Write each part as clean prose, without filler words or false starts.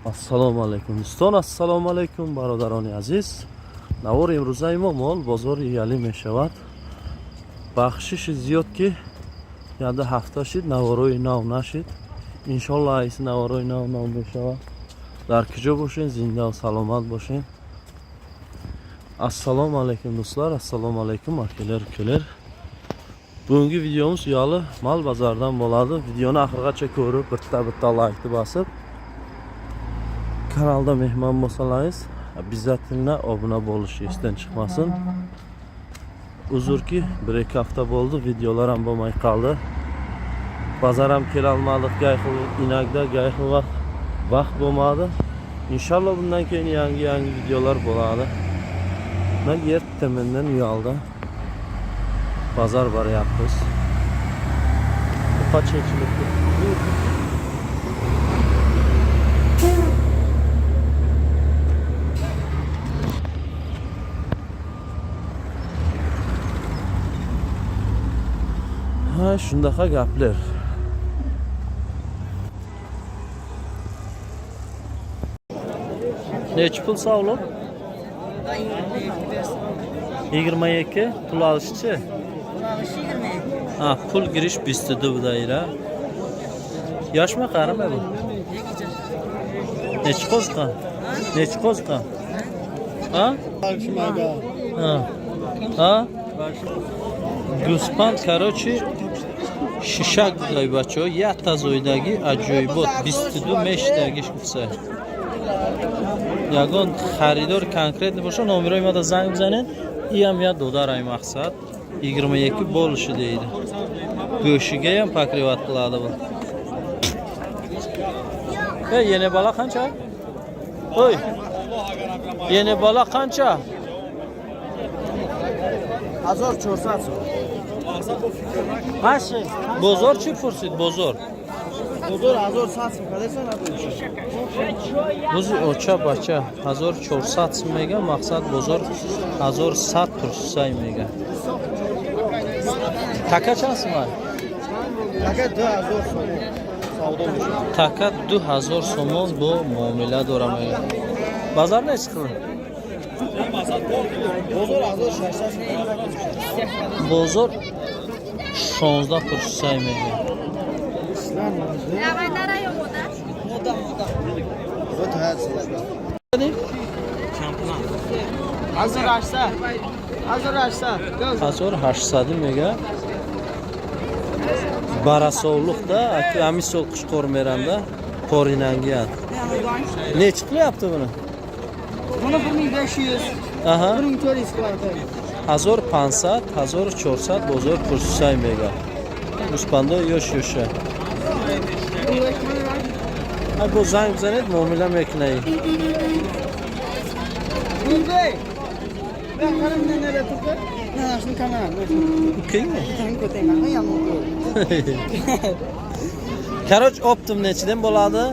Assalomu alaykum do'stlar, assalomu alaykum barodaroni aziz. Navor imro'za mol bozori yali meshawad. Baxshish ziyodki yada hafta shid navoroy nav nashid. Inshaalloh aysi navoroy nav meshawad. Dar kujo boshin, zinda va salomat boshin. Assalomu alaykum do'stlar, assalomu alaykum akalar, ukalar. Bugungi videomuz yali mal bozordan bo'ladi. Videoni oxirigacha ko'rib, bitta like bosib kanalda mehmon bo'lsangiz, обязательно obuna bo'lish esdan chiqmasin. Uzrki 1-2 hafta bo'ldi, videolar ham bo'lmay qoldi. Bozor ham kela olmadik, gayxil inakda, gayxil vaqt bo'lmadi. Inshaalloh bundan keyin yangi videolar bo'ladi. Men ertamendan uyalda bozor boryapmiz. Qachonchilik shundaqa gaplar. Necha pul sog'liq? 22. Pul olishchi? Ha, pul girish bistidi bu daira. Yoshmi, qarimi bu? Necha qo'zqa? Necha qo'zqa? Ha? Ha? Guspan, короче, shishak buday bacho, yatta zoydagi ajoyibot 22 meshdagi qilsa. Yagon xaridor konkretni bo'lsa, nomerimga zang buzanın. İyam ya dodaray maqsad 22 bo'lishi deydi. Go'shiga ham pakrivat qiladi bu. Yeni bola qancha? Oy. Yeni bola qancha? 1400. Qashi? Bozor chi fursid, bozor. Bozor 1400 qadaysan abichi? Buzi ocha bacha 1400 mega maqsad bozor 1100 tursay mega. Taka chasmi? Taka 2000 so'm. Savdo bo'ldi. Taka 2000 so'm bu muomala do'ramaga. Bozor ne chiqdi? Bozor 1600. Bozor 16 tursay mega. Moda. Bu tayyorsiz. Hazır açsa. 1800 mega. Barasovliqda amisol qush ko'rmeranda qorinangan. Necha qilyapti buni? Buni 1500. Aha. 1400 qilyapti. 1500, 1400 bozor kursay mega. Uspando yosh-yosha. Ay bu zang bizanet muomala meknay. Bunday. Ben qaramdan nere turdi? Mana shuni kamera. Kengmi? Tanko tengan yomon. Karoch optim nechidan bo'ladi?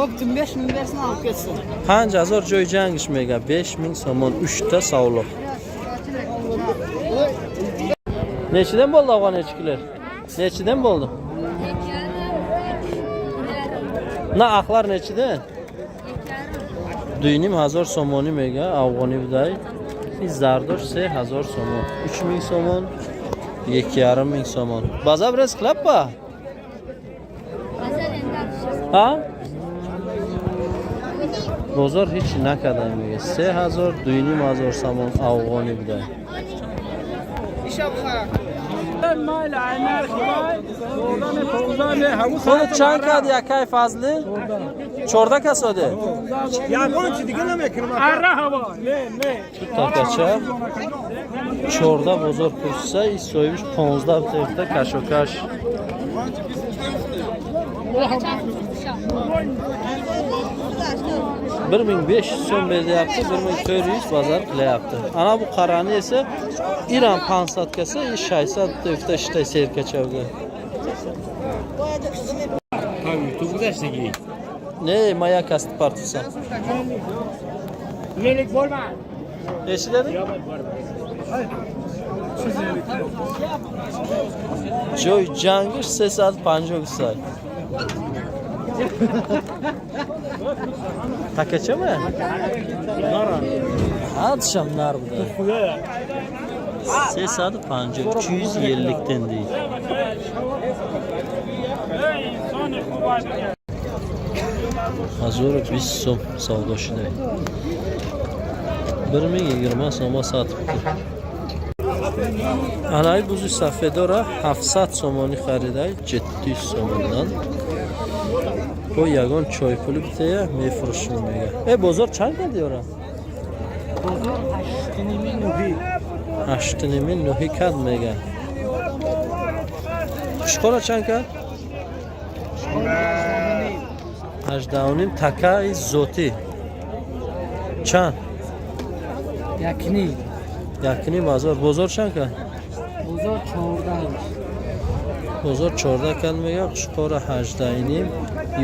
Optim 5000 bersin olib ketsin. Qancha azor joy jangish mega 5000 so'mon 3 ta sog'liq. Nechidan bo'ldi afg'onachilar? Nechidan bo'ldi? Na aqlar nechidan? Duynim 1000 so'moni mega afg'oni buday. Zardosh 3000 so'mon, 3000 so'mon, 2500 so'mon. Baza biraz qilappa? Ha? Bozor hech naqadan mega 3000, duynim 1000 so'mon afg'oni buday. خود چند کد یکای فضلی؟ 14 کساده؟ Yakon ki دیگه نمیکنم. اره هوا نه تاکچه 14 بزرگ پوسته ای سویبش 15 بطرفته کش و کش 1500 so'm beryapti, 1400 bozor qilyapti. Ana bu qarani esa İran pansatkasi 600 tefta ishtay serkachavga. Tabii, tu gudashtagi. Ne maya kasti partisa. Melik bo'lma. Nechi dedi? Joy jangish 350 soy. Takacha mi? Atsham nar buda. 350 250 dan deydi. Hazır 20 so'm savdoshida. 1020 so'mga sotibdi. Anay buzu safedora 700 so'moni xariday 700 so'mdan. Bu yagon choy puli bitaya mefroshim mega. Bozor chand deyora? Bozor 8.000 nuhi. 8.000 nuhi kad mega. Shkora chand kad? 18 takai zoti. Chand? Yakini bozor chand kad? Bozor 14. Bozor 14 kad mega. Shkora 18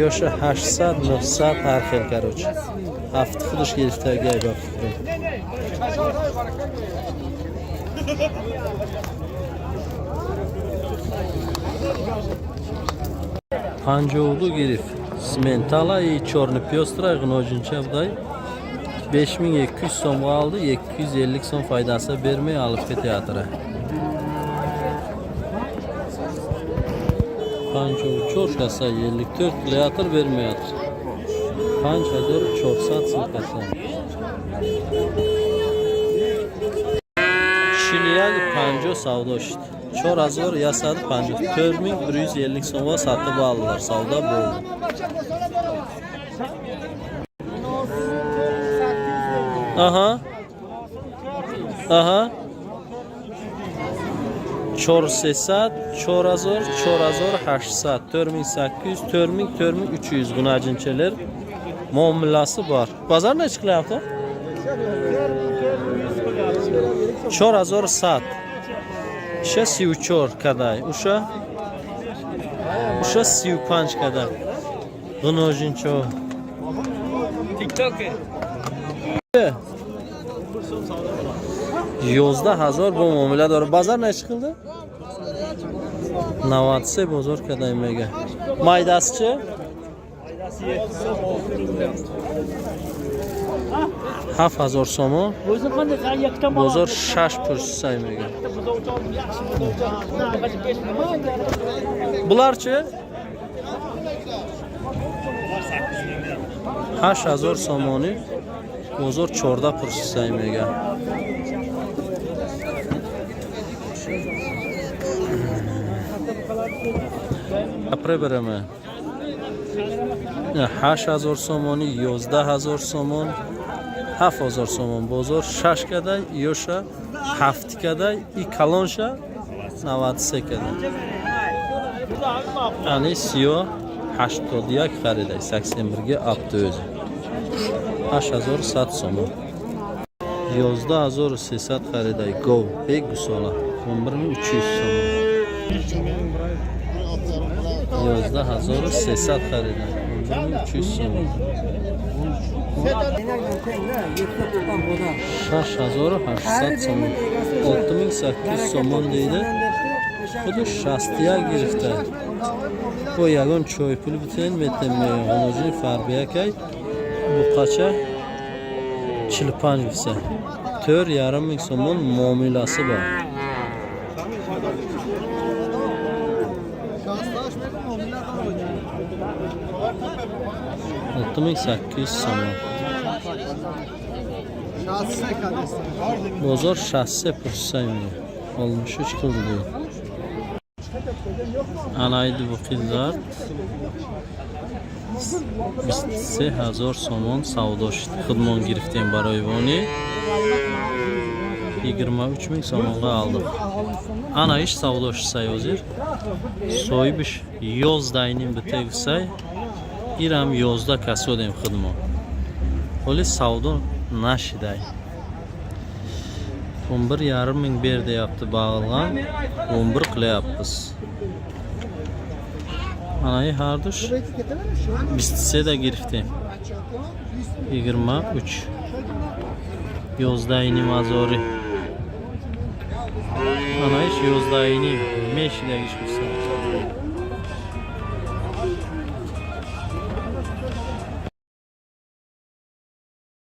yoshi 800 900 har xil короче. Hafta xudosh gelishlarga ayba fikrim. Panjovlu girif. Smentala и черный пёстрый g'nojincha 5200 so'mga oldi, 250 so'm foydasi bermay olib ketyapti. Panjov cho'rkasa 54 qilyapti, bermayapti. 5400 silkasa. Shiliyag panjo savdo ishdi. 4000 yasadi panjo. 4150 so'mga sotib oldilar. Savdo bo'ldi. Aha. 400, 4000, 4800, 4800, 4000, 4300 g'unajinchalar muomalasi bor. Bozor necha qilyapti? 4000 sat. O'sha 34 kaday. O'sha 35 kaday. G'unajincha. TikTok. 11000 bu muomala dor. Bozor necha qildi? 90 bozor kaday mega. Maydasichi? Maydasi 7000 so'm. Bozor 6% mega. Bularchi? 8000 so'moni. Bozor 14% mega. Apre beraman. 8000 so'moni, 11000 so'mon, 7000 so'mon. Bozor 6 kaday, yosha 7 kaday, i kalonsha 90 kaday. Ani siyo 81 xariday, 81 ga olibdi o'zi. 8100 so'mon. 11300 xariday go, bek gusola 11300 so'mon. 11300 xariday 11300 so'mon. 6800 so'mon. 6800 so'mon deydi. Xuddi 60 girifta. Bu yagon choy puli biten metemay g'onojin farbiyakay bu qacha 45 gisa. 4500 so'mon muomalasi bor. 6800 so'mon. Bozor 60% olmuş 3 qildi. Anaydi bu qizlar 3000 so'mon savdo xidmon giriften baroyvoni 23000 so'monga oldim. Ana ish savdoshsay hozir so'ybish yozdayning bitegsay iram yozda kasodem xidmon. Holi savdo nashiday. 11,5 ber deyapti bağılgan 11 qilyapmiz. Anayı harduş bistise de giriftem 23 yozdayni mazori. Anayış yozdayni meşide geçmişse